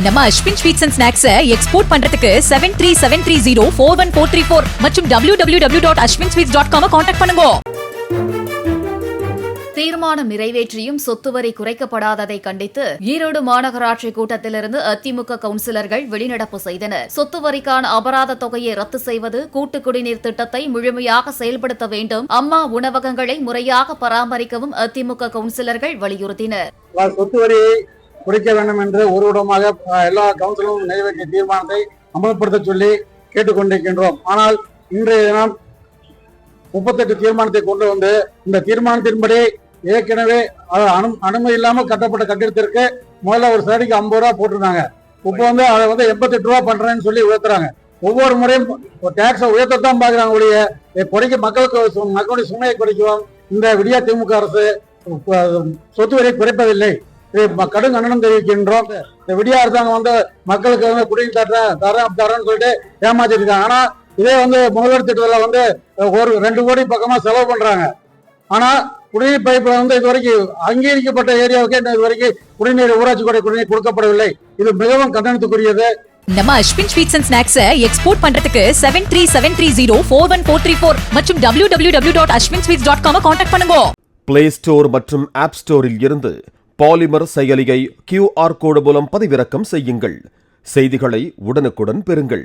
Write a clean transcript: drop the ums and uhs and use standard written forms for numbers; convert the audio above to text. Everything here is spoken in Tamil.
நம்ம Ashwin sweets and snacks export பண்றதுக்கு 7373041434 மற்றும் www.ashwinsweets.com கான்டாக்ட் பண்ணுங்க. தீர்மானம் நிறைவேற்றியும் சொத்து வரி குறைக்கப்படாததை கண்டித்து ஈரோடு மாநகராட்சி கூட்டத்திலிருந்து அதிமுக கவுன்சிலர்கள் வெளிநடப்பு செய்தனர். சொத்து வரிக்கான அபராத தொகையை ரத்து செய்வது, கூட்டு குடிநீர் திட்டத்தை முழுமையாக செயல்படுத்த வேண்டும், அம்மா உணவகங்களை முறையாக பராமரிக்கவும் அதிமுக கவுன்சிலர்கள் வலியுறுத்தினர். சொத்து வரியை குறைக்க வேண்டும் என்று ஒருவிடமாக எல்லா கவுன்சிலும் நிறைவேற்றிய தீர்மானத்தை அமல்படுத்த சொல்லி கேட்டுக்கொண்டிருக்கின்றோம். ஆனால் இன்றைய தினம் 38 தீர்மானத்தை கொண்டு வந்து இந்த தீர்மானத்தின்படி ஏற்கனவே அனுமதி இல்லாமல் கட்டப்பட்ட கட்டிடத்திற்கு முதல்ல ஒரு சரடிக்கு 50 ரூபா போட்டிருந்தாங்க. இப்போ வந்து அதை வந்து 88 ரூபா பண்றேன்னு சொல்லி உயர்த்துறாங்க. ஒவ்வொரு முறையும் டாக்ஸை உயர்த்தத்தான் பாக்குறாங்க ஒழிய குறைக்க மக்களுடைய சுமையை குறைக்கவும் இந்த விடியா திமுக அரசு சொத்து வரியை குறைப்பதில்லை. கடும் கண்டனம் தெரிவிக்கின்றோம். இந்த விடியா அரசாங்கம் வந்து மக்களுக்கு வந்து குடிநீர் தரேன்னு சொல்லிட்டு ஏமாத்திருக்காங்க. ஆனா இதே வந்து முதல்வர் திட்டத்துல வந்து ஒரு 2 கோடி பக்கமா செலவு பண்றாங்க. ஆனா குடிநீர் பைப்ல வந்து இது வரைக்கும் அங்கீகரிக்கப்பட்ட ஏரியாவுக்கு இது வரைக்கும் குடிநீர் ஊராட்சி கூட குடிநீர் கொடுக்கப்படவில்லை. இது மிகவும் கண்டனத்துக்குரியது. நம்ம Ashwin sweets and snacks export பண்றதுக்கு 7373041434 மற்றும் www.ashwinsweets.com கான்டாக்ட் பண்ணுங்க. பிளே ஸ்டோர் மற்றும் ஆப் ஸ்டோரில் இருந்து பாலிமர் செயலியை QR கோடு மூலம் பதிவிறக்கம் செய்யுங்கள். செய்திகளை உடனுக்குடன் பெறுங்கள்.